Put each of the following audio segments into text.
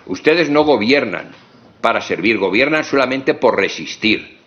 Ustedes no gobiernan para servir, gobiernan solamente por resistir.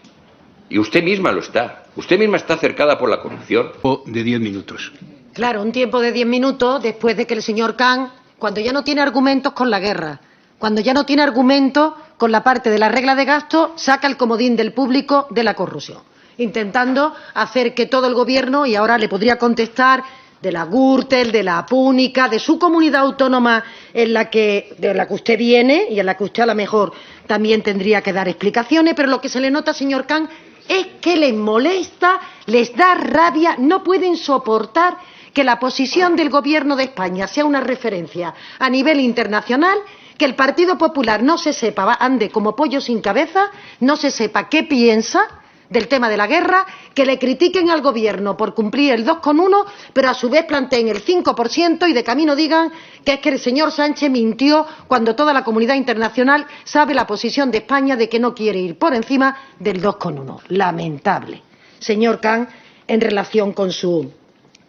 Y usted misma lo está. Usted misma está cercada por la corrupción. De 10 minutos. Claro, un tiempo de 10 minutos después de que el señor Khan, cuando ya no tiene argumentos con la guerra, cuando ya no tiene argumentos con la parte de la regla de gasto, saca el comodín del público de la corrupción, intentando hacer que todo el gobierno, y ahora le podría contestar de la Gürtel, de la Púnica, de su comunidad autónoma de la que usted viene y en la que usted a lo mejor también tendría que dar explicaciones, pero lo que se le nota, señor Khan, es que les molesta, les da rabia, no pueden soportar que la posición del Gobierno de España sea una referencia a nivel internacional, que el Partido Popular no se sepa, ande como pollo sin cabeza, no se sepa qué piensa del tema de la guerra, que le critiquen al Gobierno por cumplir el 2,1, pero a su vez planteen el 5% y de camino digan que es que el señor Sánchez mintió cuando toda la comunidad internacional sabe la posición de España de que no quiere ir por encima del 2,1. Lamentable. Señor Khan, en relación con su...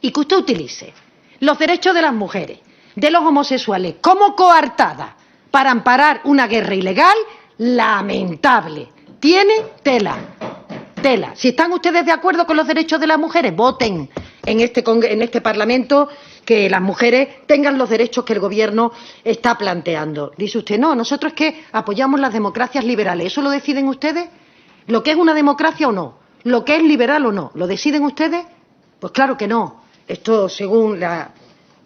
y que usted utilice los derechos de las mujeres, de los homosexuales, como coartada para amparar una guerra ilegal, lamentable. Tiene tela. Tela. Si están ustedes de acuerdo con los derechos de las mujeres, voten en este Parlamento que las mujeres tengan los derechos que el Gobierno está planteando. Dice usted, no, nosotros es que apoyamos las democracias liberales. ¿Eso lo deciden ustedes? ¿Lo que es una democracia o no? ¿Lo que es liberal o no? ¿Lo deciden ustedes? Pues claro que no. Esto, según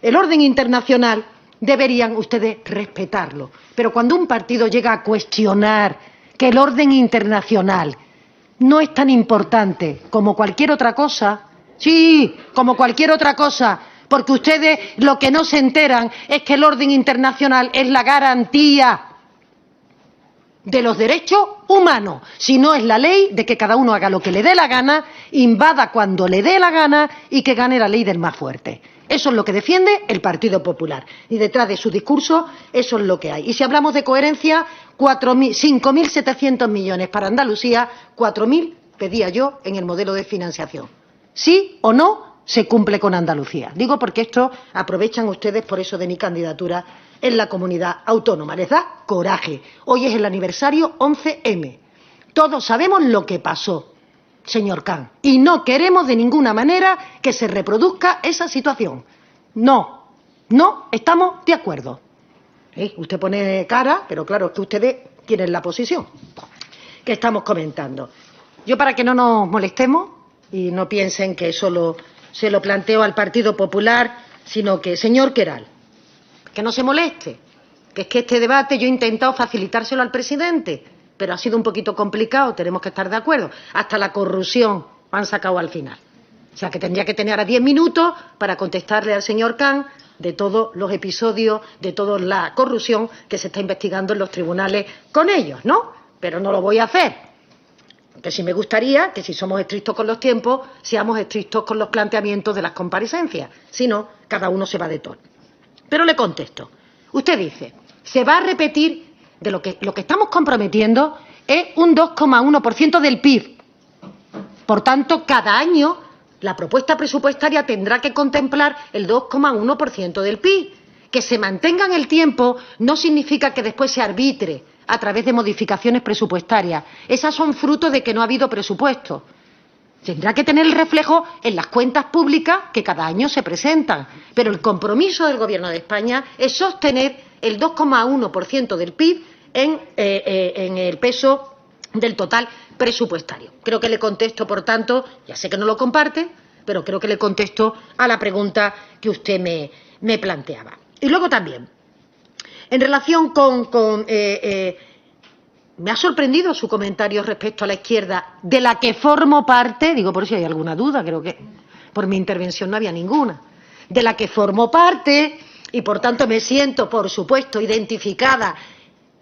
el orden internacional, deberían ustedes respetarlo. Pero cuando un partido llega a cuestionar que el orden internacional no es tan importante como cualquier otra cosa, sí, como cualquier otra cosa, porque ustedes lo que no se enteran es que el orden internacional es la garantía de los derechos humanos, si no es la ley de que cada uno haga lo que le dé la gana, invada cuando le dé la gana y que gane la ley del más fuerte. Eso es lo que defiende el Partido Popular. Y detrás de su discurso, eso es lo que hay. Y si hablamos de coherencia, 5.700 millones para Andalucía, 4.000 pedía yo en el modelo de financiación. ¿Sí o no se cumple con Andalucía? Digo porque esto aprovechan ustedes por eso de mi candidatura en la comunidad autónoma. Les da coraje. Hoy es el aniversario 11M. Todos sabemos lo que pasó, señor Khan, y no queremos de ninguna manera que se reproduzca esa situación. No, no estamos de acuerdo. Usted pone cara, pero claro, es que ustedes tienen la posición que estamos comentando. Yo, para que no nos molestemos y no piensen que solo se lo planteo al Partido Popular, sino que, señor Queralt, que no se moleste, que es que este debate yo he intentado facilitárselo al presidente, pero ha sido un poquito complicado, tenemos que estar de acuerdo. Hasta la corrupción han sacado al final. O sea, que tendría que tener ahora 10 minutos para contestarle al señor Khan de todos los episodios, de toda la corrupción que se está investigando en los tribunales con ellos, ¿no? Pero no lo voy a hacer. Que sí me gustaría que, si somos estrictos con los tiempos, seamos estrictos con los planteamientos de las comparecencias. Si no, cada uno se va de tono. Pero le contesto. Usted dice, se va a repetir de lo que estamos comprometiendo es un 2,1% del PIB. Por tanto, cada año la propuesta presupuestaria tendrá que contemplar el 2,1% del PIB. Que se mantenga en el tiempo no significa que después se arbitre a través de modificaciones presupuestarias. Esas son fruto de que no ha habido presupuesto. Tendrá que tener el reflejo en las cuentas públicas que cada año se presentan. Pero el compromiso del Gobierno de España es sostener el 2,1% del PIB en el peso del total presupuestario. Creo que le contesto, por tanto, ya sé que no lo comparte, pero creo que le contesto a la pregunta que usted me planteaba. Y luego también, en relación con me ha sorprendido su comentario respecto a la izquierda, de la que formo parte, digo por si hay alguna duda, creo que por mi intervención no había ninguna, de la que formo parte y por tanto me siento, por supuesto, identificada,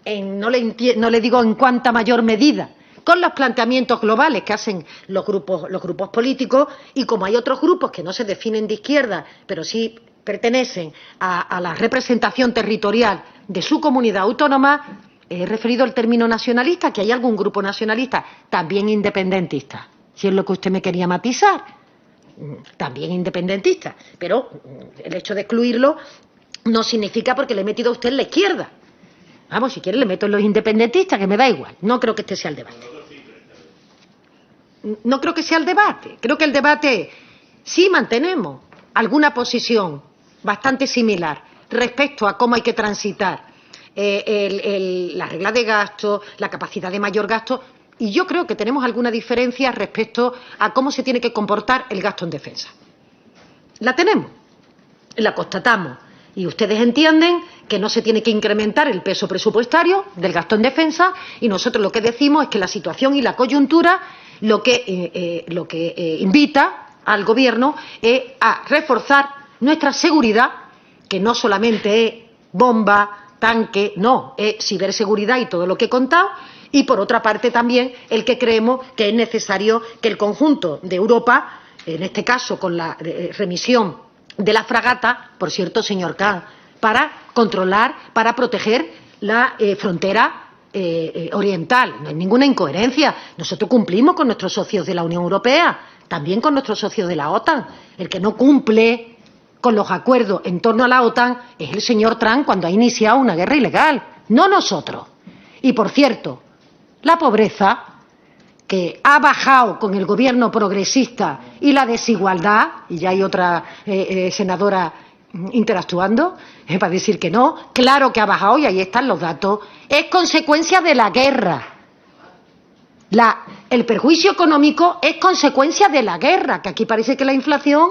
no le digo en cuánta mayor medida, con los planteamientos globales que hacen los grupos políticos, y como hay otros grupos que no se definen de izquierda, pero sí pertenecen a la representación territorial de su comunidad autónoma, he referido el término nacionalista, que hay algún grupo nacionalista, también independentista, si es lo que usted me quería matizar, también independentista, pero el hecho de excluirlo no significa porque le he metido a usted en la izquierda. Vamos, si quiere le meto en los independentistas, que me da igual. No creo que este sea el debate. No creo que sea el debate. Creo que el debate sí mantenemos alguna posición bastante similar respecto a cómo hay que transitar la regla de gasto, la capacidad de mayor gasto, y yo creo que tenemos alguna diferencia respecto a cómo se tiene que comportar el gasto en defensa. La tenemos, la constatamos, y ustedes entienden que no se tiene que incrementar el peso presupuestario del gasto en defensa, y nosotros lo que decimos es que la situación y la coyuntura lo que invita al Gobierno es a reforzar nuestra seguridad, que no solamente es bomba, tanque, no, es ciberseguridad y todo lo que he contado, y por otra parte también el que creemos que es necesario que el conjunto de Europa, en este caso con la remisión de la fragata, por cierto, señor Khan, para controlar, para proteger la frontera oriental. No hay ninguna incoherencia. Nosotros cumplimos con nuestros socios de la Unión Europea, también con nuestros socios de la OTAN. El que no cumple con los acuerdos en torno a la OTAN es el señor Trump cuando ha iniciado una guerra ilegal, no nosotros. Y por cierto, la pobreza, que ha bajado con el gobierno progresista, y la desigualdad, y ya hay otra senadora interactuando para decir que no, claro que ha bajado y ahí están los datos, es consecuencia de la guerra. El perjuicio económico es consecuencia de la guerra, que aquí parece que la inflación,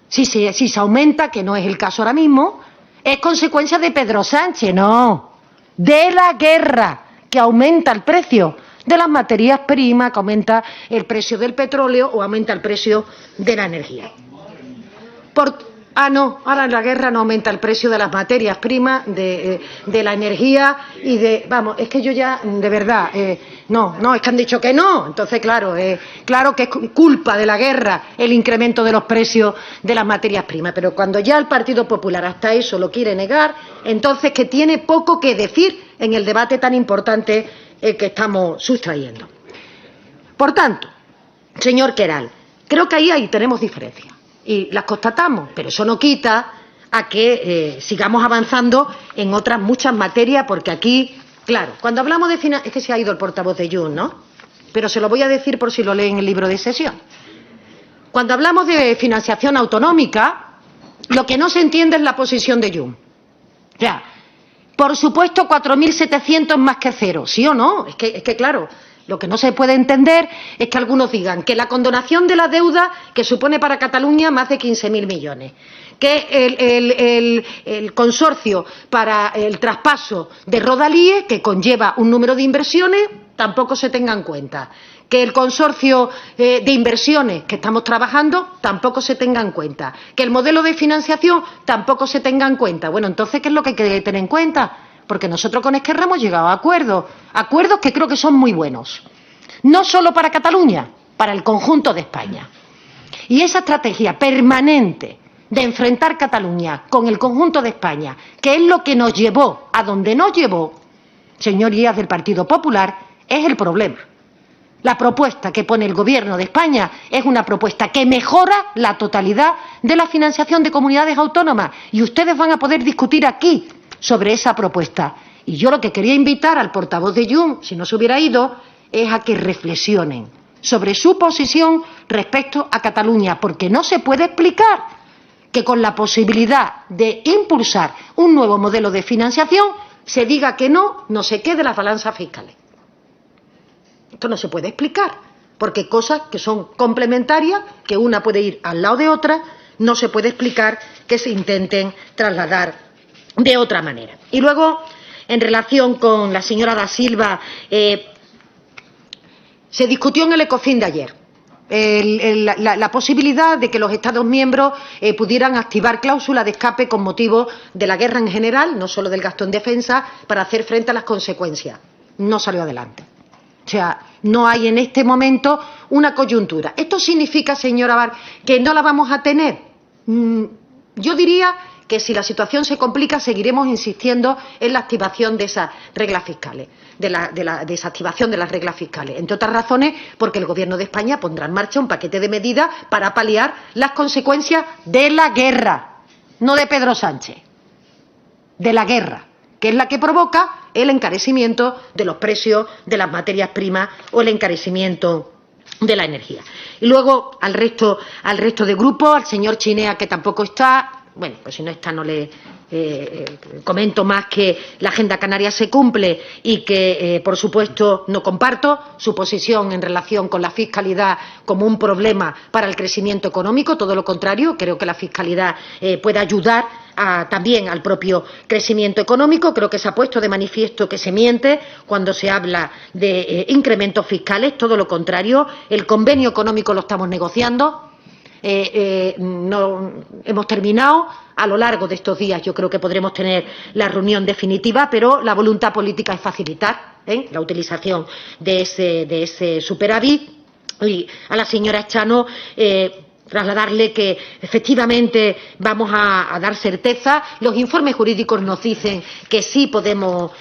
si se aumenta, que no es el caso ahora mismo, es consecuencia de Pedro Sánchez, no, de la guerra, que aumenta el precio de las materias primas, que aumenta el precio del petróleo o aumenta el precio de la energía. No, ahora en la guerra no aumenta el precio de las materias primas, de la energía y de... Vamos, es que yo ya, de verdad, no, es que han dicho que no. Entonces, claro que es culpa de la guerra el incremento de los precios de las materias primas. Pero cuando ya el Partido Popular hasta eso lo quiere negar, entonces que tiene poco que decir en el debate tan importante que estamos sustrayendo. Por tanto, señor Queralt, creo que ahí tenemos diferencias. Y las constatamos, pero eso no quita a que sigamos avanzando en otras muchas materias, porque aquí, claro, cuando hablamos de es que se ha ido el portavoz de Junts, ¿no? Pero se lo voy a decir por si lo leen en el libro de sesión. Cuando hablamos de financiación autonómica, lo que no se entiende es la posición de Junts. O sea, por supuesto 4.700 más que cero, ¿sí o no? Es que claro, lo que no se puede entender es que algunos digan que la condonación de la deuda, que supone para Cataluña más de 15.000 millones, que el consorcio para el traspaso de Rodalíes, que conlleva un número de inversiones, tampoco se tenga en cuenta, que el consorcio de inversiones que estamos trabajando tampoco se tenga en cuenta, que el modelo de financiación tampoco se tenga en cuenta. Bueno, entonces, ¿qué es lo que hay que tener en cuenta? Porque nosotros con Esquerra hemos llegado a acuerdos que creo que son muy buenos, no solo para Cataluña, para el conjunto de España. Y esa estrategia permanente de enfrentar Cataluña con el conjunto de España, que es lo que nos llevó a donde nos llevó, señorías del Partido Popular, es el problema. La propuesta que pone el Gobierno de España es una propuesta que mejora la totalidad de la financiación de comunidades autónomas, y ustedes van a poder discutir aquí sobre esa propuesta. Y yo lo que quería invitar al portavoz de Junts, si no se hubiera ido, es a que reflexionen sobre su posición respecto a Cataluña, porque no se puede explicar que con la posibilidad de impulsar un nuevo modelo de financiación se diga que no se quede las balanzas fiscales. Esto no se puede explicar, porque hay cosas que son complementarias, que una puede ir al lado de otra, no se puede explicar que se intenten trasladar de otra manera. Y luego, en relación con la señora Da Silva, se discutió en el Ecofin de ayer la posibilidad de que los Estados miembros pudieran activar cláusulas de escape con motivo de la guerra en general, no solo del gasto en defensa, para hacer frente a las consecuencias. No salió adelante. O sea, no hay en este momento una coyuntura. ¿Esto significa, señora Bar, que no la vamos a tener? Yo diría que si la situación se complica seguiremos insistiendo en la activación de esas reglas fiscales, de la desactivación de las reglas fiscales, entre otras razones porque el Gobierno de España pondrá en marcha un paquete de medidas para paliar las consecuencias de la guerra, no de Pedro Sánchez, de la guerra, que es la que provoca el encarecimiento de los precios de las materias primas o el encarecimiento de la energía. Y luego al resto de grupos, al señor Chinea, que tampoco está, bueno, pues si no está no le comento más que la Agenda Canaria se cumple y que, por supuesto, no comparto su posición en relación con la fiscalidad como un problema para el crecimiento económico. Todo lo contrario, creo que la fiscalidad puede ayudar también al propio crecimiento económico. Creo que se ha puesto de manifiesto que se miente cuando se habla de incrementos fiscales. Todo lo contrario, el convenio económico lo estamos negociando. No hemos terminado. A lo largo de estos días yo creo que podremos tener la reunión definitiva, pero la voluntad política es facilitar la utilización de ese superávit. Y a la señora Chano trasladarle que efectivamente vamos a dar certeza. Los informes jurídicos nos dicen que sí podemos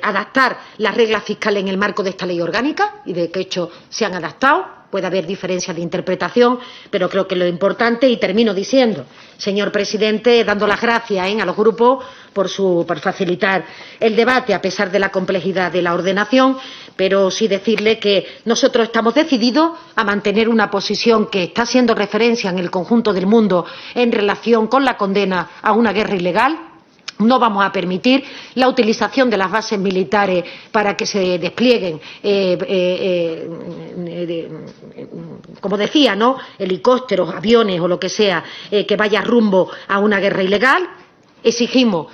adaptar las reglas fiscales en el marco de esta ley orgánica y de hecho se han adaptado. Puede haber diferencias de interpretación, pero creo que lo importante, y termino diciendo, señor presidente, dando las gracias a los grupos por facilitar el debate a pesar de la complejidad de la ordenación, pero sí decirle que nosotros estamos decididos a mantener una posición que está haciendo referencia en el conjunto del mundo en relación con la condena a una guerra ilegal. No vamos a permitir la utilización de las bases militares para que se desplieguen, como decía, ¿no?, helicópteros, aviones o lo que sea, que vaya rumbo a una guerra ilegal. Exigimos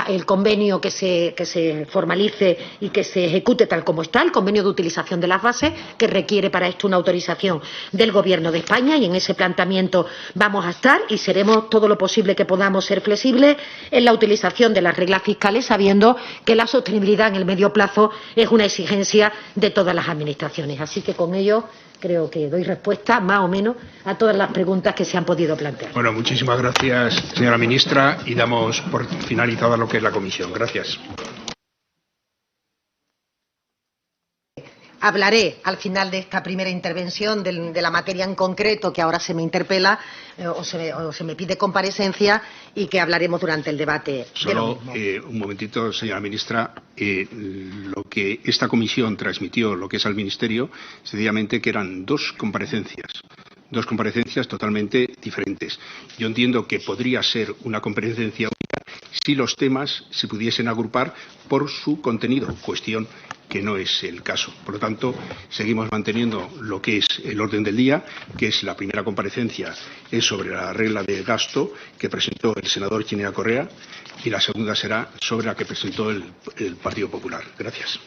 el convenio que se formalice y que se ejecute tal como está, el convenio de utilización de las bases, que requiere para esto una autorización del Gobierno de España, y en ese planteamiento vamos a estar y seremos todo lo posible que podamos ser flexibles en la utilización de las reglas fiscales, sabiendo que la sostenibilidad en el medio plazo es una exigencia de todas las administraciones. Así que con ello creo que doy respuesta, más o menos, a todas las preguntas que se han podido plantear. Bueno, muchísimas gracias, señora ministra, y damos por finalizada lo que es la comisión. Gracias. Hablaré al final de esta primera intervención de la materia en concreto que ahora se me interpela o se me pide comparecencia, y que hablaremos durante el debate. Solo un momentito, señora ministra. Lo que esta comisión transmitió, lo que es al Ministerio, sencillamente que eran dos comparecencias totalmente diferentes. Yo entiendo que podría ser una comparecencia única si los temas se pudiesen agrupar por su contenido, cuestión que no es el caso. Por lo tanto, seguimos manteniendo lo que es el orden del día, que es la primera comparecencia es sobre la regla de gasto que presentó el senador Chinea Correa, y la segunda será sobre la que presentó el Partido Popular. Gracias.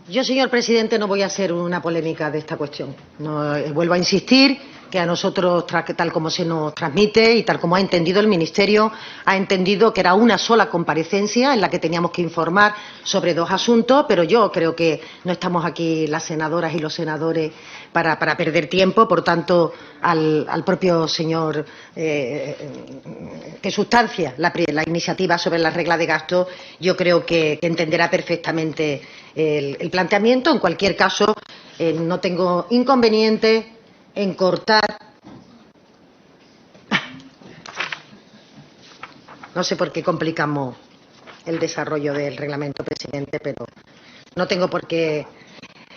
Yo, señor presidente, no voy a hacer una polémica de esta cuestión. No, vuelvo a insistir que a nosotros, tal como se nos transmite y tal como ha entendido el Ministerio, ha entendido que era una sola comparecencia en la que teníamos que informar sobre dos asuntos, pero yo creo que no estamos aquí las senadoras y los senadores para perder tiempo. Por tanto, al propio señor que sustancia la iniciativa sobre la regla de gasto, yo creo que entenderá perfectamente el planteamiento. En cualquier caso, no tengo inconveniente en cortar. No sé por qué complicamos el desarrollo del reglamento, presidente, pero no tengo por qué.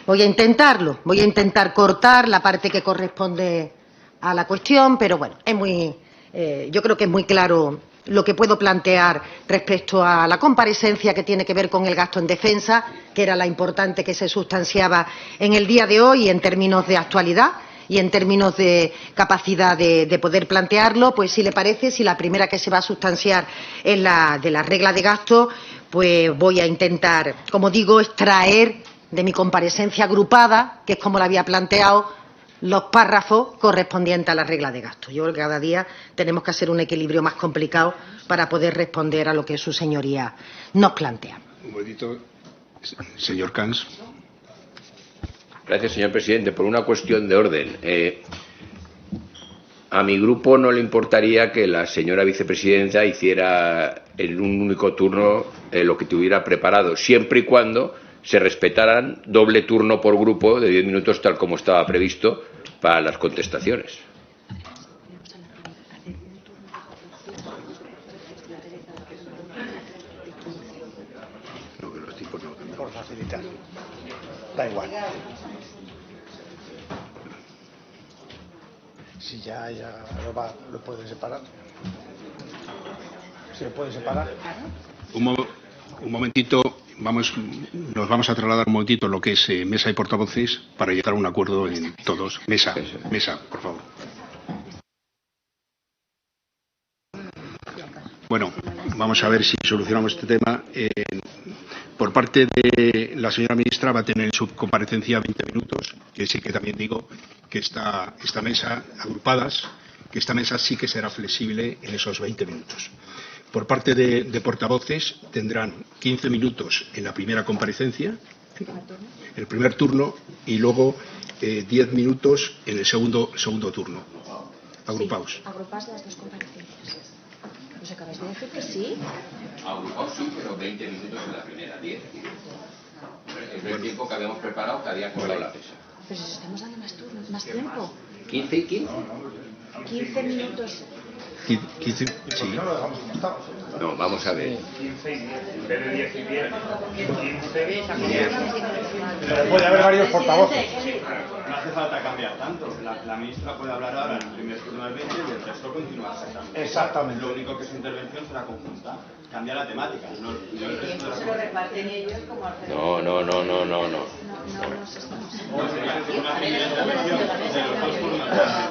Voy a intentarlo. Voy a intentar cortar la parte que corresponde a la cuestión, pero bueno, yo creo que es muy claro lo que puedo plantear respecto a la comparecencia que tiene que ver con el gasto en defensa, que era la importante que se sustanciaba en el día de hoy en términos de actualidad y en términos de capacidad de poder plantearlo. Pues si le parece, si la primera que se va a sustanciar es la de la regla de gasto, pues voy a intentar, como digo, extraer de mi comparecencia agrupada, que es como la había planteado, los párrafos correspondientes a la regla de gasto. Yo creo que cada día tenemos que hacer un equilibrio más complicado para poder responder a lo que su señoría nos plantea. Un momentito, señor Camps. Gracias, señor presidente. Por una cuestión de orden. A mi grupo no le importaría que la señora vicepresidenta hiciera en un único turno lo que tuviera preparado, siempre y cuando se respetaran doble turno por grupo de 10 minutos, tal como estaba previsto para las contestaciones. facilitar. Da igual. Si ya lo puede separar. ¿Se puede separar? Un momentito, nos vamos a trasladar un momentito lo que es mesa y portavoces para llegar a un acuerdo en todos. Mesa, por favor. Bueno, vamos a ver si solucionamos este tema. Por parte de la señora ministra va a tener en su comparecencia 20 minutos, que sí que también digo que esta mesa, agrupadas, que esta mesa sí que será flexible en esos 20 minutos. Por parte de portavoces tendrán 15 minutos en la primera comparecencia, el primer turno, y luego 10 minutos en el segundo turno. Agrupados. Sí, agrupados las dos comparecencias. ¿Nos acabáis de decir que sí? Agrupados sí, pero 20 minutos en la primera, 10. Es el tiempo que habíamos preparado, que había acordado la mesa. Pero si estamos dando más tiempo. 15 y 15. 15 minutos. 15, sí. No, vamos a ver. 15 y 10. En vez de 10 y 10. 15 y 10. Pero puede haber varios portavoces. No hace falta cambiar tanto. La ministra puede hablar ahora en el primer turno del 20 y el resto continúa exactamente. Exactamente. Lo único que su intervención será conjunta. Cambia la temática. No el resto de la Se lo reparten ellos como al No. No nos estamos.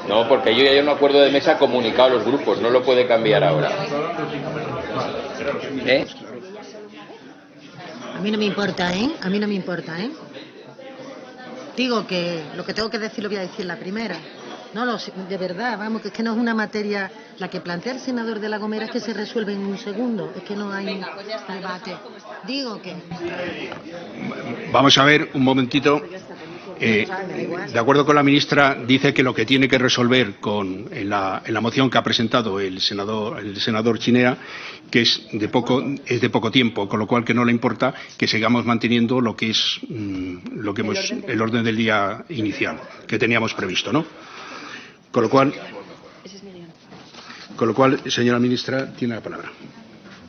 No, porque yo ya hay un acuerdo de mesa comunicado a los grupos, no lo puede cambiar ahora. ¿Eh? A mí no me importa, ¿eh? A mí no me importa, ¿eh? Digo que lo que tengo que decir lo voy a decir la primera. No, de verdad, vamos, que es que no es una materia. La que plantea el senador de La Gomera es que se resuelve en un segundo. Es que no hay debate. Digo que... Vamos a ver un momentito. De acuerdo con la ministra, dice que lo que tiene que resolver en la moción que ha presentado el senador Chinea, que es de poco tiempo, con lo cual que no le importa que sigamos manteniendo lo que es el orden del día inicial que teníamos previsto, ¿no? Con lo cual, señora ministra, tiene la palabra.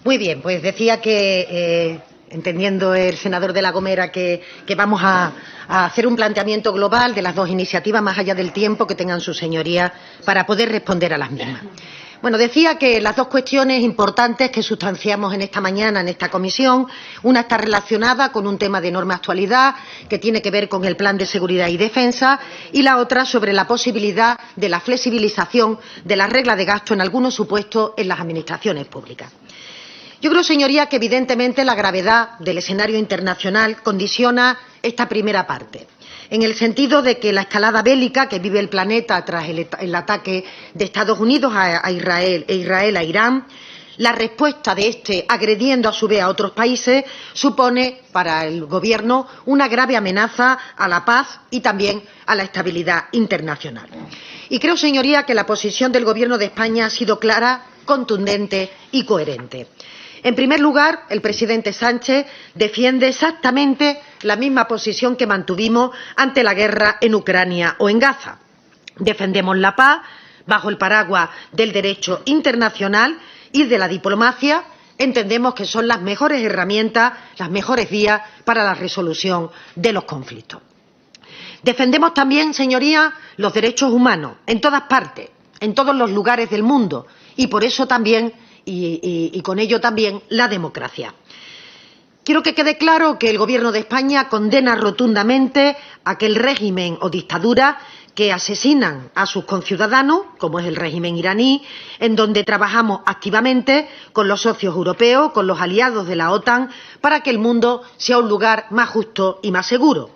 Muy bien, pues decía que, entendiendo el senador de La Gomera que vamos a hacer un planteamiento global de las dos iniciativas más allá del tiempo que tengan sus señorías para poder responder a las mismas. Bueno, decía que las dos cuestiones importantes que sustanciamos en esta mañana en esta comisión, una está relacionada con un tema de enorme actualidad que tiene que ver con el Plan de Seguridad y Defensa y la otra sobre la posibilidad de la flexibilización de las reglas de gasto en algunos supuestos en las administraciones públicas. Yo creo, señoría, que evidentemente la gravedad del escenario internacional condiciona esta primera parte, en el sentido de que la escalada bélica que vive el planeta tras el ataque de Estados Unidos a Israel e Israel a Irán, la respuesta de este agrediendo a su vez a otros países, supone para el Gobierno una grave amenaza a la paz y también a la estabilidad internacional. Y creo, señoría, que la posición del Gobierno de España ha sido clara, contundente y coherente. En primer lugar, el presidente Sánchez defiende exactamente la misma posición que mantuvimos ante la guerra en Ucrania o en Gaza. Defendemos la paz bajo el paraguas del derecho internacional y de la diplomacia. Entendemos que son las mejores herramientas, las mejores vías para la resolución de los conflictos. Defendemos también, señorías, los derechos humanos en todas partes, en todos los lugares del mundo y por eso también y con ello también la democracia. Quiero que quede claro que el Gobierno de España condena rotundamente aquel régimen o dictadura que asesinan a sus conciudadanos, como es el régimen iraní, en donde trabajamos activamente con los socios europeos, con los aliados de la OTAN, para que el mundo sea un lugar más justo y más seguro.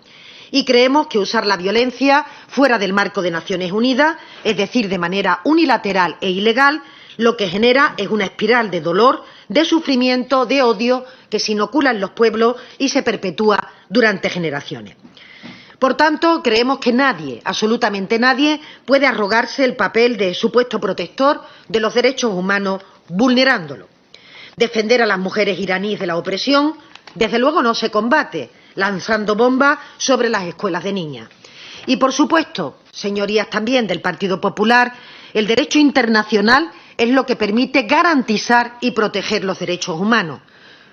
Y creemos que usar la violencia fuera del marco de Naciones Unidas, es decir, de manera unilateral e ilegal, lo que genera es una espiral de dolor, de sufrimiento, de odio que se inocula en los pueblos y se perpetúa durante generaciones. Por tanto, creemos que nadie, absolutamente nadie, puede arrogarse el papel de supuesto protector de los derechos humanos vulnerándolo. Defender a las mujeres iraníes de la opresión, desde luego no se combate lanzando bombas sobre las escuelas de niñas. Y por supuesto, señorías también del Partido Popular, el derecho internacional es lo que permite garantizar y proteger los derechos humanos.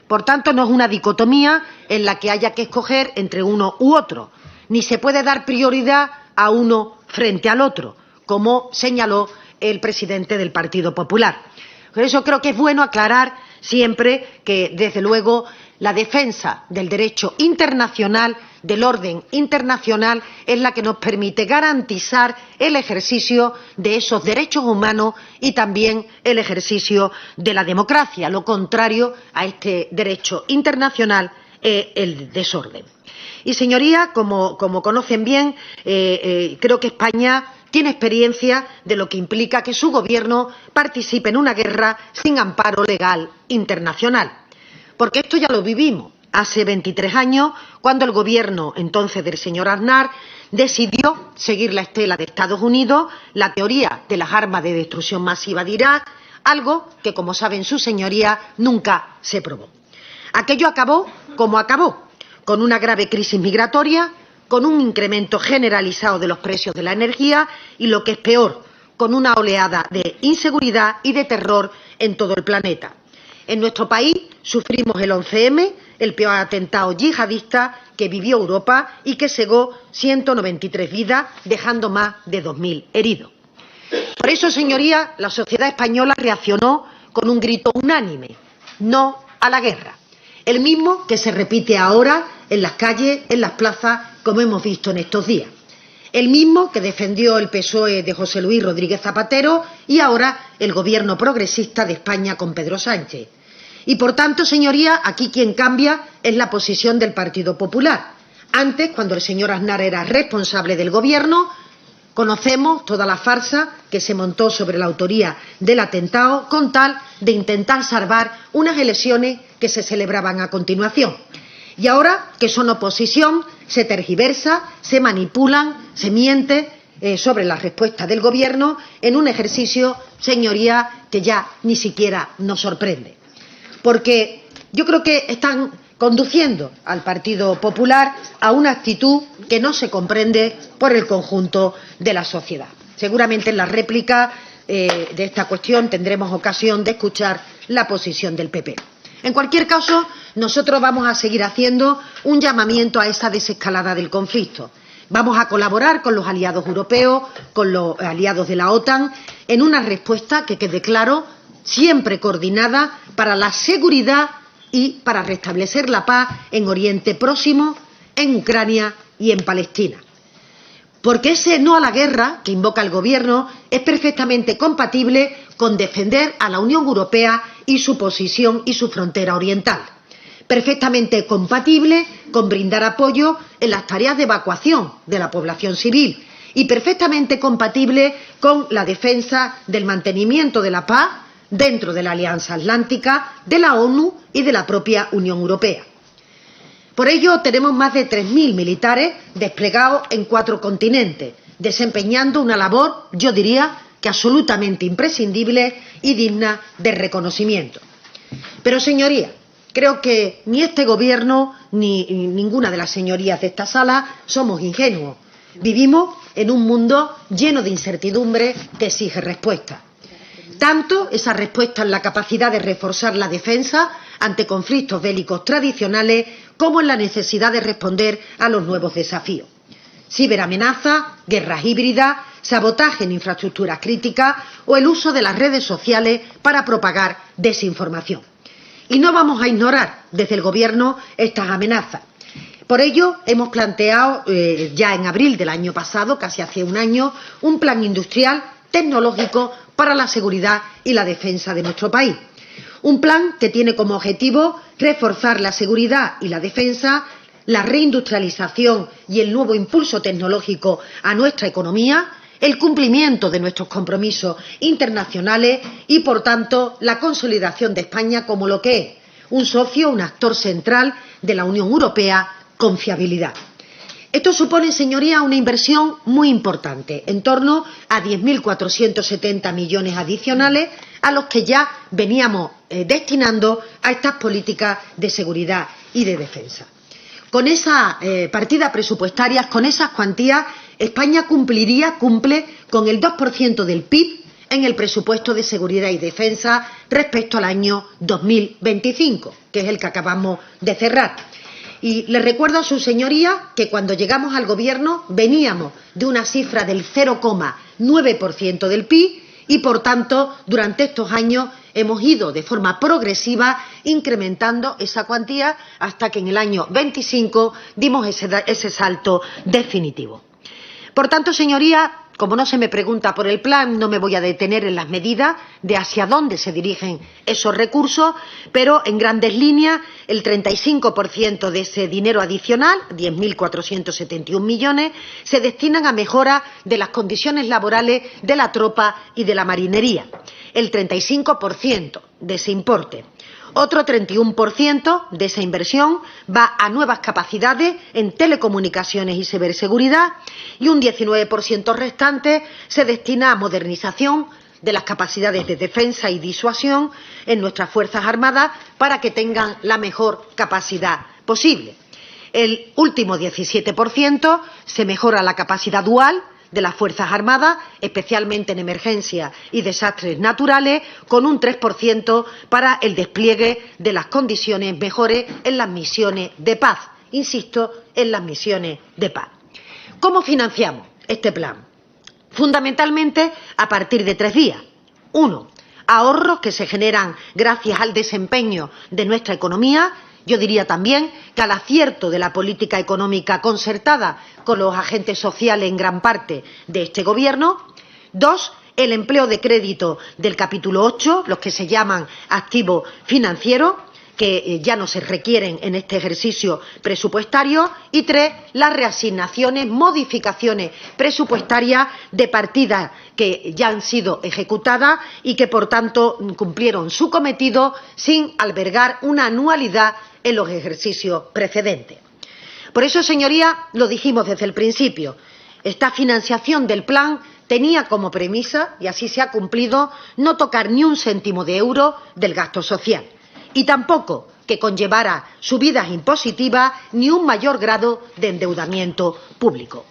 Por tanto, no es una dicotomía en la que haya que escoger entre uno u otro, ni se puede dar prioridad a uno frente al otro, como señaló el presidente del Partido Popular. Por eso creo que es bueno aclarar siempre que, desde luego, la defensa del derecho internacional, del orden internacional, es la que nos permite garantizar el ejercicio de esos derechos humanos y también el ejercicio de la democracia. Lo contrario a este derecho internacional es el desorden. Y, señorías, como conocen bien, creo que España tiene experiencia de lo que implica que su gobierno participe en una guerra sin amparo legal internacional. Porque esto ya lo vivimos hace 23 años, cuando el gobierno entonces del señor Aznar decidió seguir la estela de Estados Unidos, la teoría de las armas de destrucción masiva de Irak, algo que, como saben sus señorías, nunca se probó. Aquello acabó como acabó, con una grave crisis migratoria, con un incremento generalizado de los precios de la energía y, lo que es peor, con una oleada de inseguridad y de terror en todo el planeta. En nuestro país sufrimos el 11M, el peor atentado yihadista que vivió Europa y que cegó 193 vidas, dejando más de 2.000 heridos. Por eso, señorías, la sociedad española reaccionó con un grito unánime: no a la guerra. El mismo que se repite ahora en las calles, en las plazas, como hemos visto en estos días. El mismo que defendió el PSOE de José Luis Rodríguez Zapatero y ahora el gobierno progresista de España con Pedro Sánchez. Y, por tanto, señorías, aquí quien cambia es la posición del Partido Popular. Antes, cuando el señor Aznar era responsable del gobierno, conocemos toda la farsa que se montó sobre la autoría del atentado con tal de intentar salvar unas elecciones que se celebraban a continuación. Y ahora que son oposición, se tergiversa, se manipulan, se miente sobre la respuesta del gobierno en un ejercicio, señorías, que ya ni siquiera nos sorprende. Porque yo creo que están conduciendo al Partido Popular a una actitud que no se comprende por el conjunto de la sociedad. Seguramente en la réplica de esta cuestión tendremos ocasión de escuchar la posición del PP. En cualquier caso, nosotros vamos a seguir haciendo un llamamiento a esa desescalada del conflicto. Vamos a colaborar con los aliados europeos, con los aliados de la OTAN, en una respuesta que quede claro, siempre coordinada para la seguridad y para restablecer la paz en Oriente Próximo, en Ucrania y en Palestina. Porque ese no a la guerra que invoca el Gobierno es perfectamente compatible con defender a la Unión Europea y su posición y su frontera oriental. Perfectamente compatible con brindar apoyo en las tareas de evacuación de la población civil y perfectamente compatible con la defensa del mantenimiento de la paz dentro de la Alianza Atlántica, de la ONU y de la propia Unión Europea. Por ello, tenemos más de 3.000 militares desplegados en 4 continentes, desempeñando una labor, yo diría, que absolutamente imprescindible y digna de reconocimiento. Pero, señorías, creo que ni este Gobierno ni ninguna de las señorías de esta sala somos ingenuos. Vivimos en un mundo lleno de incertidumbre que exige respuesta. Tanto esa respuesta en la capacidad de reforzar la defensa ante conflictos bélicos tradicionales como en la necesidad de responder a los nuevos desafíos. Ciberamenazas, guerras híbridas, sabotaje en infraestructuras críticas o el uso de las redes sociales para propagar desinformación. Y no vamos a ignorar desde el Gobierno estas amenazas. Por ello, hemos planteado ya en abril del año pasado, casi hace un año, un plan industrial tecnológico para la seguridad y la defensa de nuestro país. Un plan que tiene como objetivo reforzar la seguridad y la defensa, la reindustrialización y el nuevo impulso tecnológico a nuestra economía, el cumplimiento de nuestros compromisos internacionales y, por tanto, la consolidación de España como lo que es un socio, un actor central de la Unión Europea con fiabilidad. Esto supone, señorías, una inversión muy importante, en torno a 10.470 millones adicionales a los que ya veníamos destinando a estas políticas de seguridad y de defensa. Con esas partidas presupuestarias, con esas cuantías, España cumple con el 2% del PIB en el presupuesto de seguridad y defensa respecto al año 2025, que es el que acabamos de cerrar. Y les recuerdo a su señoría que cuando llegamos al Gobierno veníamos de una cifra del 0,9% del PIB y, por tanto, durante estos años hemos ido de forma progresiva incrementando esa cuantía hasta que en el año 25 dimos ese salto definitivo. Por tanto, señoría, como no se me pregunta por el plan, no me voy a detener en las medidas de hacia dónde se dirigen esos recursos, pero en grandes líneas el 35% de ese dinero adicional, 10.471 millones, se destinan a mejora de las condiciones laborales de la tropa y de la marinería. El 35% de ese importe. Otro 31% de esa inversión va a nuevas capacidades en telecomunicaciones y ciberseguridad y un 19% restante se destina a modernización de las capacidades de defensa y disuasión en nuestras Fuerzas Armadas para que tengan la mejor capacidad posible. El último 17% se mejora la capacidad dual de las Fuerzas Armadas, especialmente en emergencias y desastres naturales, con un 3% para el despliegue de las condiciones mejores en las misiones de paz. Insisto, en las misiones de paz. ¿Cómo financiamos este plan? Fundamentalmente a partir de 3 vías. 1. Ahorros que se generan gracias al desempeño de nuestra economía. Yo diría también que al acierto de la política económica concertada con los agentes sociales en gran parte de este Gobierno. 2. El empleo de crédito del capítulo 8, los que se llaman activos financieros, que ya no se requieren en este ejercicio presupuestario. Y 3. Las reasignaciones, modificaciones presupuestarias de partidas que ya han sido ejecutadas y que, por tanto, cumplieron su cometido sin albergar una anualidad en los ejercicios precedentes. Por eso, señorías, lo dijimos desde el principio, esta financiación del plan tenía como premisa, y así se ha cumplido, no tocar ni un céntimo de euro del gasto social y tampoco que conllevara subidas impositivas ni un mayor grado de endeudamiento público.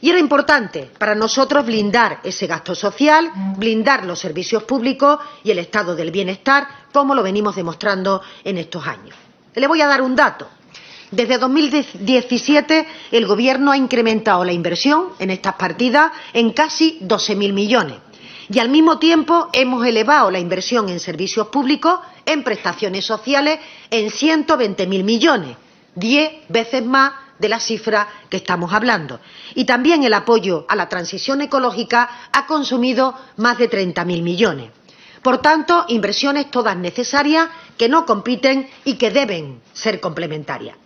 Y era importante para nosotros blindar ese gasto social, blindar los servicios públicos y el estado del bienestar, como lo venimos demostrando en estos años. Le voy a dar un dato. Desde 2017 el Gobierno ha incrementado la inversión en estas partidas en casi 12.000 millones y al mismo tiempo hemos elevado la inversión en servicios públicos, en prestaciones sociales, en 120.000 millones, 10 veces más de la cifra que estamos hablando. Y también el apoyo a la transición ecológica ha consumido más de 30.000 millones. Por tanto, inversiones todas necesarias que no compiten y que deben ser complementarias.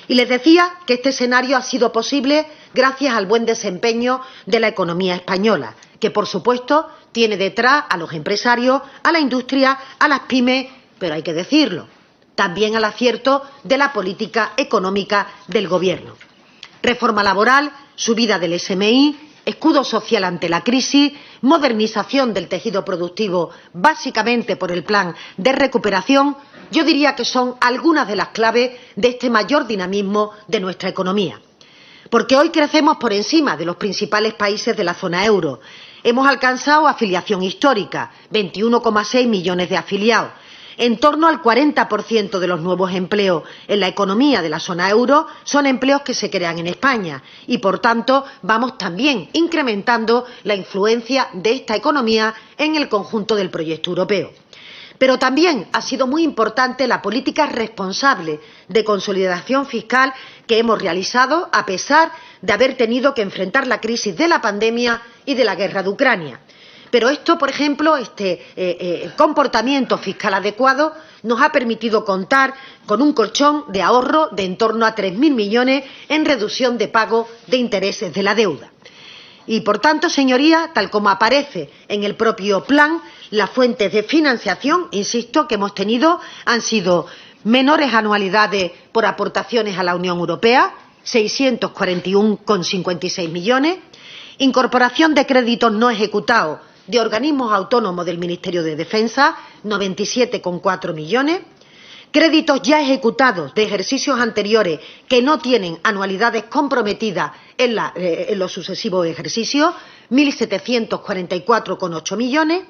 Y les decía que este escenario ha sido posible gracias al buen desempeño de la economía española, que por supuesto tiene detrás a los empresarios, a la industria, a las pymes, pero hay que decirlo, también al acierto de la política económica del Gobierno. Reforma laboral, subida del SMI, escudo social ante la crisis, modernización del tejido productivo, básicamente por el plan de recuperación, yo diría que son algunas de las claves de este mayor dinamismo de nuestra economía. Porque hoy crecemos por encima de los principales países de la zona euro. Hemos alcanzado afiliación histórica, 21,6 millones de afiliados. En torno al 40% de los nuevos empleos en la economía de la zona euro son empleos que se crean en España y, por tanto, vamos también incrementando la influencia de esta economía en el conjunto del proyecto europeo. Pero también ha sido muy importante la política responsable de consolidación fiscal que hemos realizado a pesar de haber tenido que enfrentar la crisis de la pandemia y de la guerra de Ucrania. Pero esto, por ejemplo, este comportamiento fiscal adecuado nos ha permitido contar con un colchón de ahorro de en torno a 3.000 millones en reducción de pago de intereses de la deuda. Y, por tanto, señorías, tal como aparece en el propio plan, las fuentes de financiación, insisto, que hemos tenido han sido menores anualidades por aportaciones a la Unión Europea, 641,56 millones, incorporación de créditos no ejecutados de organismos autónomos del Ministerio de Defensa, 97,4 millones, créditos ya ejecutados de ejercicios anteriores que no tienen anualidades comprometidas en los sucesivos ejercicios, 1.744,8 millones,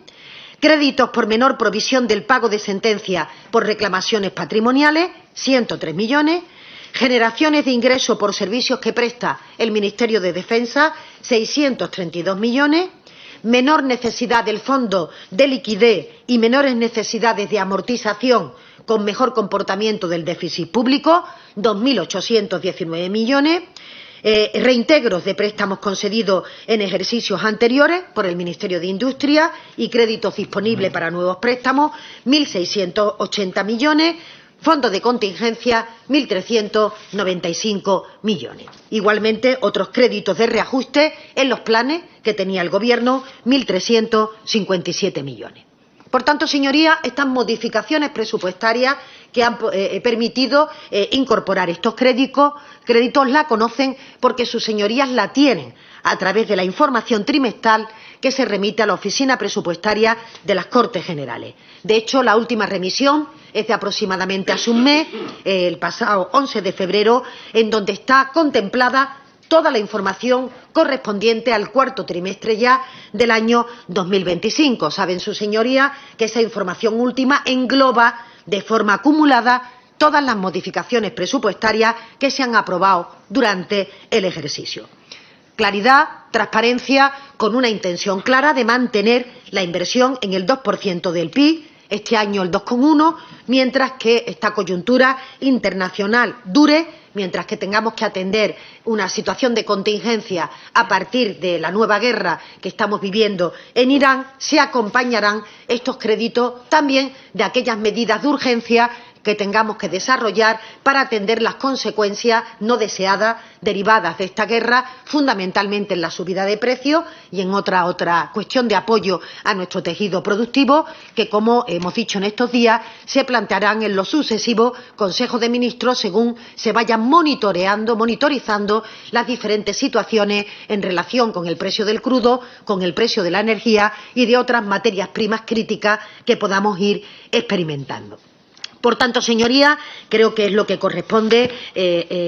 créditos por menor provisión del pago de sentencia por reclamaciones patrimoniales, 103 millones, generaciones de ingresos por servicios que presta el Ministerio de Defensa, 632 millones, menor necesidad del fondo de liquidez y menores necesidades de amortización con mejor comportamiento del déficit público, 2.819 millones, reintegros de préstamos concedidos en ejercicios anteriores por el Ministerio de Industria y créditos disponibles para nuevos préstamos, 1.680 millones, fondos de contingencia, 1.395 millones. Igualmente, otros créditos de reajuste en los planes que tenía el Gobierno, 1.357 millones. Por tanto, señorías, estas modificaciones presupuestarias que han permitido incorporar estos créditos la conocen porque sus señorías la tienen a través de la información trimestral que se remite a la Oficina Presupuestaria de las Cortes Generales. De hecho, la última remisión es de aproximadamente hace un mes, el pasado 11 de febrero, en donde está contemplada toda la información correspondiente al cuarto trimestre ya del año 2025. Saben sus señorías que esa información última engloba de forma acumulada todas las modificaciones presupuestarias que se han aprobado durante el ejercicio. Claridad, transparencia, con una intención clara de mantener la inversión en el 2% del PIB, este año el 2,1%, mientras que esta coyuntura internacional dure, mientras que tengamos que atender una situación de contingencia a partir de la nueva guerra que estamos viviendo en Irán, se acompañarán estos créditos también de aquellas medidas de urgencia que tengamos que desarrollar para atender las consecuencias no deseadas derivadas de esta guerra, fundamentalmente en la subida de precios y en otra cuestión de apoyo a nuestro tejido productivo, que, como hemos dicho en estos días, se plantearán en los sucesivos consejos de ministros según se vayan monitorizando las diferentes situaciones en relación con el precio del crudo, con el precio de la energía y de otras materias primas críticas que podamos ir experimentando. Por tanto, señorías, creo que es lo que corresponde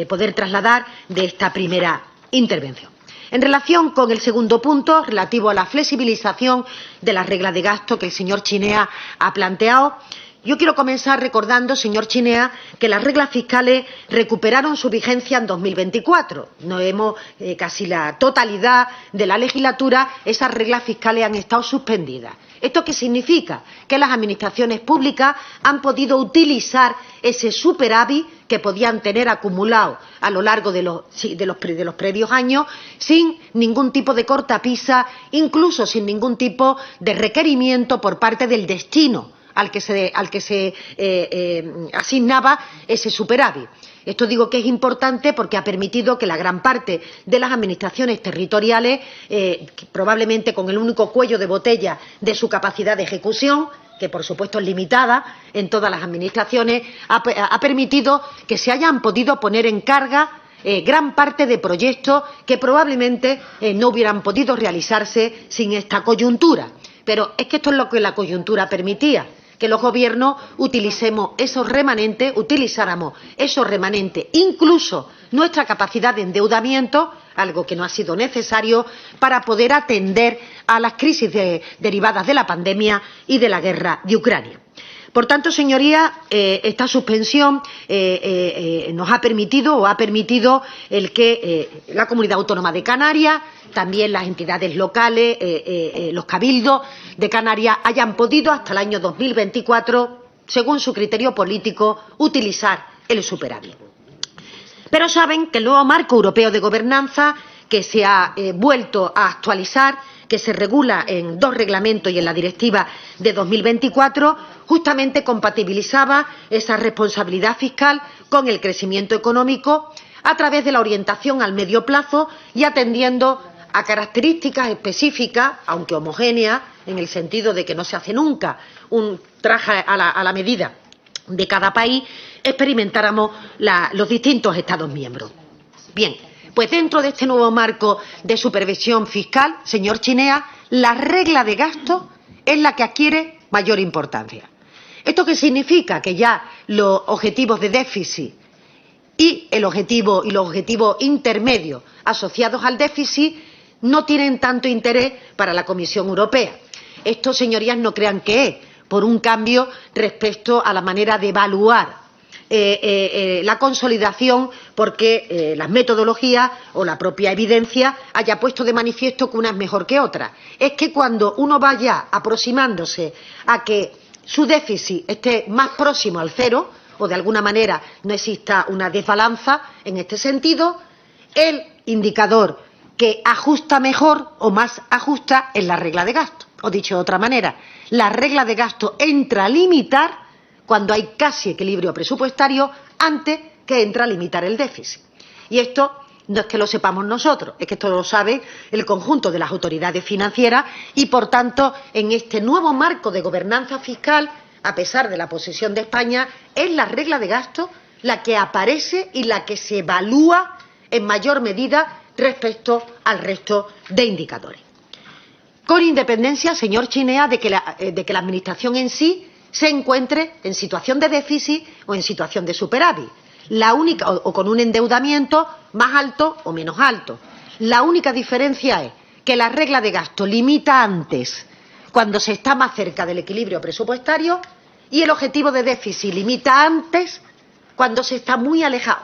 poder trasladar de esta primera intervención. En relación con el segundo punto, relativo a la flexibilización de las reglas de gasto que el señor Chinea ha planteado, yo quiero comenzar recordando, señor Chinea, que las reglas fiscales recuperaron su vigencia en 2024. Casi la totalidad de la legislatura, esas reglas fiscales han estado suspendidas. ¿Esto qué significa? Que las administraciones públicas han podido utilizar ese superávit que podían tener acumulado a lo largo de los previos años sin ningún tipo de cortapisa, incluso sin ningún tipo de requerimiento por parte del destino al que se asignaba ese superávit. Esto digo que es importante porque ha permitido que la gran parte de las administraciones territoriales, probablemente con el único cuello de botella de su capacidad de ejecución, que por supuesto es limitada en todas las administraciones, ha permitido que se hayan podido poner en carga gran parte de proyectos que probablemente no hubieran podido realizarse sin esta coyuntura. Pero es que esto es lo que la coyuntura permitía, que los gobiernos utilizáramos esos remanentes, incluso nuestra capacidad de endeudamiento, algo que no ha sido necesario, para poder atender a las crisis derivadas de la pandemia y de la guerra de Ucrania. Por tanto, señorías, esta suspensión nos ha permitido el que la Comunidad Autónoma de Canarias, también las entidades locales, los cabildos de Canarias, hayan podido hasta el año 2024, según su criterio político, utilizar el superávit. Pero saben que el nuevo marco europeo de gobernanza, que se ha vuelto a actualizar, que se regula en 2 reglamentos y en la directiva de 2024, justamente compatibilizaba esa responsabilidad fiscal con el crecimiento económico a través de la orientación al medio plazo y atendiendo a características específicas, aunque homogéneas, en el sentido de que no se hace nunca un traje a la medida de cada país, experimentáramos los distintos Estados miembros. Bien, pues dentro de este nuevo marco de supervisión fiscal, señor Chinea, la regla de gasto es la que adquiere mayor importancia. ¿Esto qué significa? Que ya los objetivos de déficit y los objetivos intermedios asociados al déficit no tienen tanto interés para la Comisión Europea. Esto, señorías, no crean que es por un cambio respecto a la manera de evaluar la consolidación, porque las metodologías o la propia evidencia haya puesto de manifiesto que una es mejor que otra. Es que cuando uno vaya aproximándose a que su déficit esté más próximo al cero, o de alguna manera no exista una desbalanza en este sentido, el indicador que ajusta mejor o más ajusta es la regla de gasto. O dicho de otra manera, la regla de gasto entra a limitar cuando hay casi equilibrio presupuestario antes que entra a limitar el déficit. Y esto no es que lo sepamos nosotros, es que esto lo sabe el conjunto de las autoridades financieras y, por tanto, en este nuevo marco de gobernanza fiscal, a pesar de la posición de España, es la regla de gasto la que aparece y la que se evalúa en mayor medida respecto al resto de indicadores. Con independencia, señor Chinea, de que la Administración en sí se encuentre en situación de déficit o en situación de superávit, o con un endeudamiento más alto o menos alto. La única diferencia es que la regla de gasto limita antes cuando se está más cerca del equilibrio presupuestario y el objetivo de déficit limita antes cuando se está muy alejado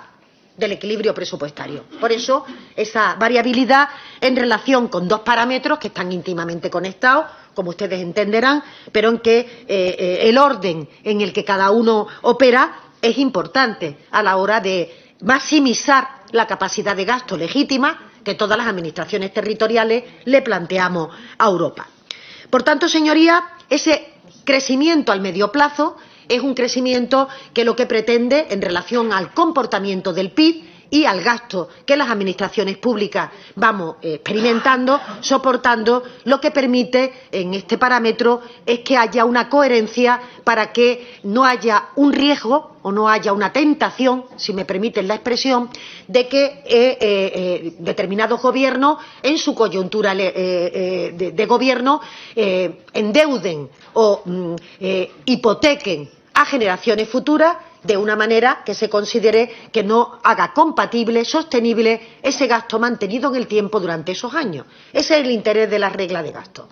del equilibrio presupuestario. Por eso, esa variabilidad en relación con dos parámetros que están íntimamente conectados, como ustedes entenderán, pero en que el orden en el que cada uno opera es importante a la hora de maximizar la capacidad de gasto legítima que todas las administraciones territoriales le planteamos a Europa. Por tanto, señorías, ese crecimiento al medio plazo es un crecimiento que lo que pretende, en relación al comportamiento del PIB y al gasto que las administraciones públicas vamos experimentando, soportando, lo que permite en este parámetro es que haya una coherencia para que no haya un riesgo o no haya una tentación, si me permiten la expresión, de que determinados gobiernos, en su coyuntura de gobierno, endeuden o hipotequen a generaciones futuras de una manera que se considere que no haga compatible, sostenible ese gasto mantenido en el tiempo durante esos años. Ese es el interés de la regla de gasto.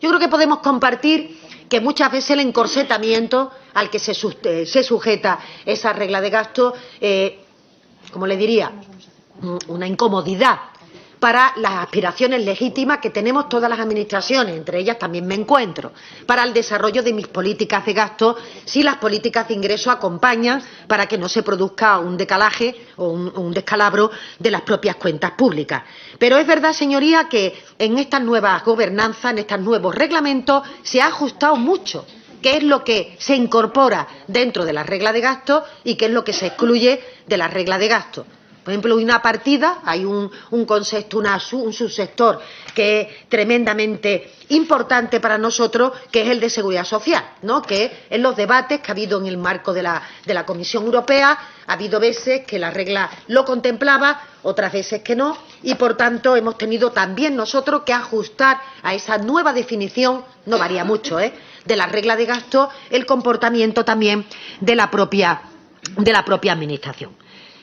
Yo creo que podemos compartir que muchas veces el encorsetamiento al que se sujeta esa regla de gasto, como le diría, una incomodidad para las aspiraciones legítimas que tenemos todas las administraciones, entre ellas también me encuentro, para el desarrollo de mis políticas de gasto, si las políticas de ingreso acompañan para que no se produzca un decalaje o un descalabro de las propias cuentas públicas. Pero es verdad, señoría, que en estas nuevas gobernanzas, en estos nuevos reglamentos, se ha ajustado mucho qué es lo que se incorpora dentro de la regla de gasto y qué es lo que se excluye de la regla de gasto. Por ejemplo, hay una partida, hay un concepto, un subsector que es tremendamente importante para nosotros, que es el de seguridad social, ¿no? Que en los debates que ha habido en el marco de la Comisión Europea, ha habido veces que la regla lo contemplaba, otras veces que no, y por tanto hemos tenido también nosotros que ajustar a esa nueva definición, no varía mucho, de la regla de gasto, el comportamiento también de la propia administración.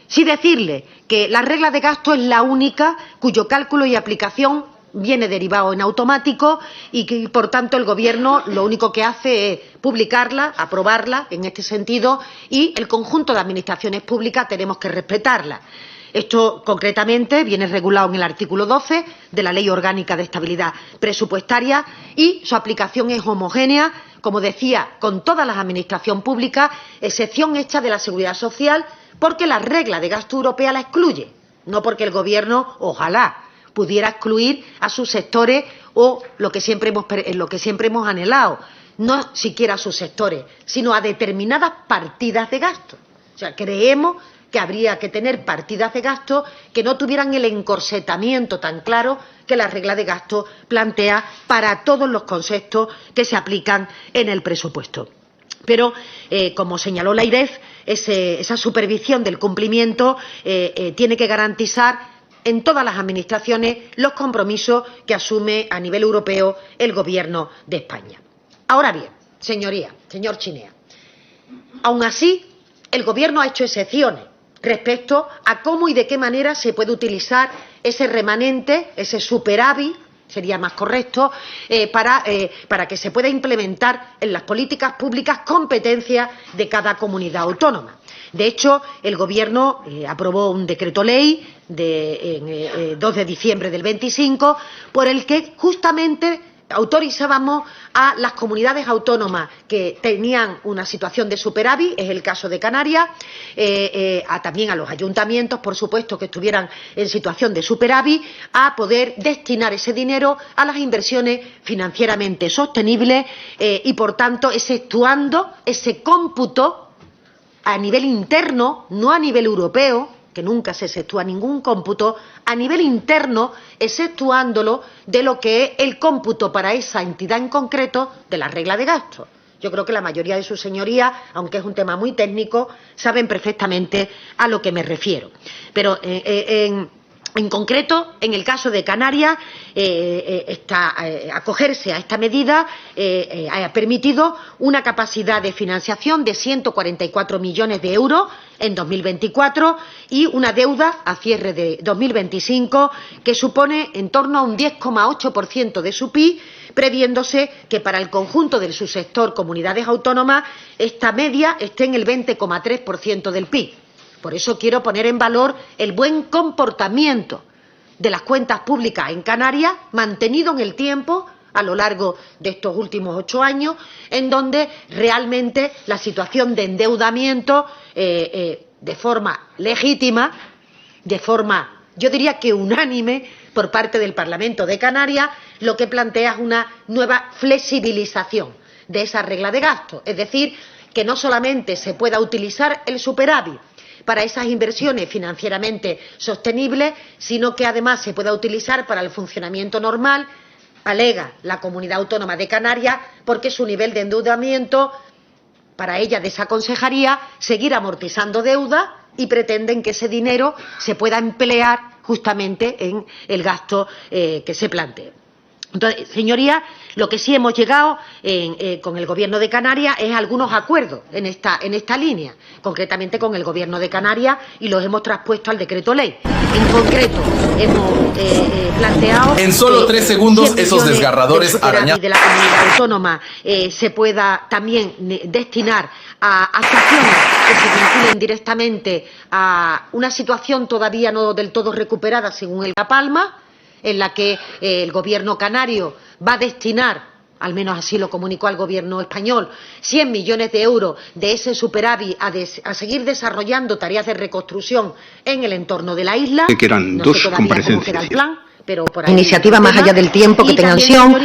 Sí decirle que la regla de gasto es la única cuyo cálculo y aplicación viene derivado en automático y que, por tanto, el Gobierno lo único que hace es publicarla, aprobarla en este sentido, y el conjunto de administraciones públicas tenemos que respetarla. Esto, concretamente, viene regulado en el artículo 12 de la Ley Orgánica de Estabilidad Presupuestaria y su aplicación es homogénea, como decía, con todas las administraciones públicas, excepción hecha de la Seguridad Social, porque la regla de gasto europea la excluye, no porque el Gobierno, ojalá, pudiera excluir a sus sectores o lo que siempre hemos anhelado, no siquiera a sus sectores, sino a determinadas partidas de gasto. O sea, creemos que habría que tener partidas de gasto que no tuvieran el encorsetamiento tan claro que la regla de gasto plantea para todos los conceptos que se aplican en el presupuesto. Pero, como señaló la IREF, esa supervisión del cumplimiento tiene que garantizar en todas las administraciones los compromisos que asume a nivel europeo el Gobierno de España. Ahora bien, señoría, señor Chinea, aún así, el Gobierno ha hecho excepciones respecto a cómo y de qué manera se puede utilizar ese remanente, ese superávit, sería más correcto, para que se pueda implementar en las políticas públicas competencias de cada comunidad autónoma. De hecho, el Gobierno aprobó un decreto ley en 2 de diciembre del 25, por el que justamente autorizábamos a las comunidades autónomas que tenían una situación de superávit, es el caso de Canarias, también a los ayuntamientos, por supuesto, que estuvieran en situación de superávit, a poder destinar ese dinero a las inversiones financieramente sostenibles y, por tanto, exceptuando ese cómputo a nivel interno, no a nivel europeo, que nunca se exceptúa ningún cómputo, a nivel interno, exceptuándolo de lo que es el cómputo para esa entidad en concreto de la regla de gasto. Yo creo que la mayoría de sus señorías, aunque es un tema muy técnico, saben perfectamente a lo que me refiero. Pero en concreto, en el caso de Canarias, acogerse a esta medida ha permitido una capacidad de financiación de 144 millones de euros en 2024 y una deuda a cierre de 2025 que supone en torno a un 10,8% de su PIB, previéndose que para el conjunto del subsector comunidades autónomas esta media esté en el 20,3% del PIB. Por eso quiero poner en valor el buen comportamiento de las cuentas públicas en Canarias, mantenido en el tiempo a lo largo de estos últimos 8 años, en donde realmente la situación de endeudamiento, de forma legítima, de forma, yo diría que unánime, por parte del Parlamento de Canarias, lo que plantea es una nueva flexibilización de esa regla de gasto. Es decir, que no solamente se pueda utilizar el superávit para esas inversiones financieramente sostenibles, sino que además se pueda utilizar para el funcionamiento normal, alega la Comunidad Autónoma de Canarias, porque su nivel de endeudamiento para ella desaconsejaría seguir amortizando deuda y pretenden que ese dinero se pueda emplear justamente en el gasto que se plantee. Entonces, señorías, lo que sí hemos llegado con el Gobierno de Canarias es algunos acuerdos en esta línea, concretamente con el Gobierno de Canarias, y los hemos traspuesto al decreto ley. En concreto, hemos planteado en solo 3 segundos esos desgarradores arañazos de la comunidad autónoma se pueda también destinar a actuaciones que se vinculen directamente a una situación todavía no del todo recuperada según el La Palma, en la que el Gobierno canario va a destinar, al menos así lo comunicó al Gobierno español, 100 millones de euros de ese superávit a seguir desarrollando tareas de reconstrucción en el entorno de la isla. Que eran no dos sé todavía comparecencias. cómo queda el plan, pero por ahí iniciativa más allá del tiempo que tengan acción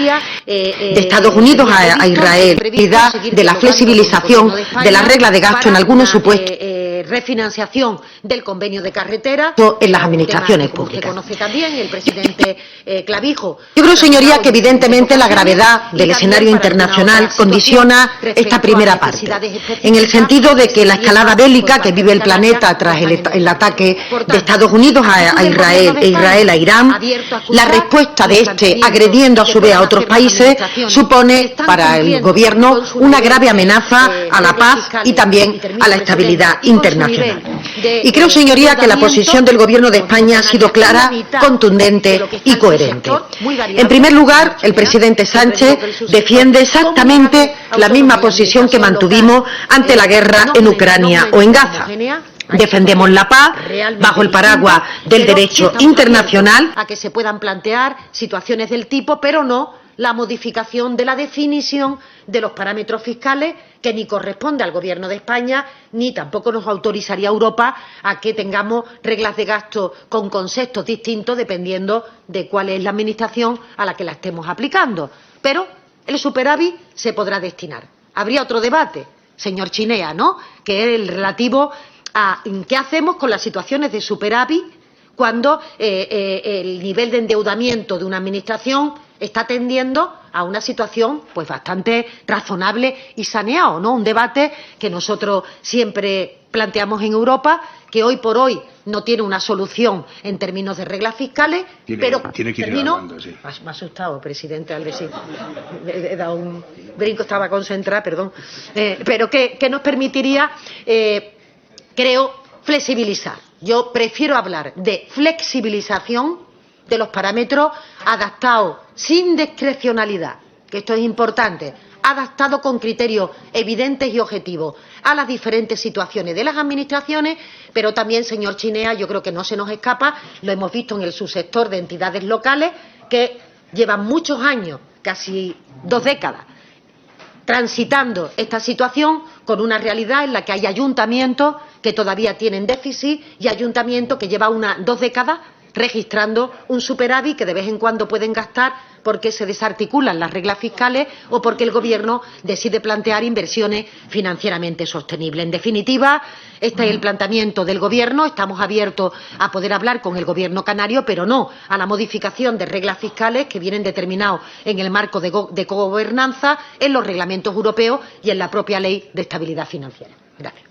de Estados Unidos a Israel, de la flexibilización de la regla de gasto en algunos supuestos, refinanciación del convenio de carretera en las administraciones públicas. Se conoce también el presidente Clavijo. Yo creo, señoría, que evidentemente la gravedad del escenario internacional condiciona esta primera parte, en el sentido de que la escalada bélica que vive el planeta tras el ataque de Estados Unidos a Israel e Israel a Irán, la respuesta de este agrediendo a su vez a otros países supone para el Gobierno una grave amenaza a la paz y también a la estabilidad internacional. Y creo, señoría, que la posición del Gobierno de España ha sido clara, contundente y coherente. En primer lugar, el presidente Sánchez defiende exactamente la misma posición que mantuvimos ante la guerra en Ucrania o en Gaza. Defendemos la paz bajo el paraguas del derecho internacional, a que se puedan plantear situaciones del tipo, pero no la modificación de la definición de los parámetros fiscales, que ni corresponde al Gobierno de España, ni tampoco nos autorizaría Europa a que tengamos reglas de gasto con conceptos distintos dependiendo de cuál es la administración a la que la estemos aplicando. Pero el superávit se podrá destinar. Habría otro debate, señor Chinea, ¿no?, que es el relativo a qué hacemos con las situaciones de superávit cuando el nivel de endeudamiento de una administración está tendiendo a una situación pues bastante razonable y saneado, ¿no? Un debate que nosotros siempre planteamos en Europa, que hoy por hoy no tiene una solución en términos de reglas fiscales, pero tiene que ir termino. hablando, sí. Me ha asustado, presidente Alvesín. He dado un brinco, estaba concentrada, perdón. Pero que nos permitiría, creo, flexibilizar. Yo prefiero hablar de flexibilización de los parámetros adaptados sin discrecionalidad, que esto es importante, adaptado con criterios evidentes y objetivos a las diferentes situaciones de las administraciones, pero también, señor Chinea, yo creo que no se nos escapa, lo hemos visto en el subsector de entidades locales que llevan muchos años, casi 2 décadas, transitando esta situación con una realidad en la que hay ayuntamientos que todavía tienen déficit y ayuntamientos que llevan 2 décadas registrando un superávit que de vez en cuando pueden gastar porque se desarticulan las reglas fiscales o porque el Gobierno decide plantear inversiones financieramente sostenibles. En definitiva, este es el planteamiento del Gobierno. Estamos abiertos a poder hablar con el Gobierno canario, pero no a la modificación de reglas fiscales que vienen determinados en el marco de cogobernanza, en los reglamentos europeos y en la propia Ley de Estabilidad Financiera. Gracias.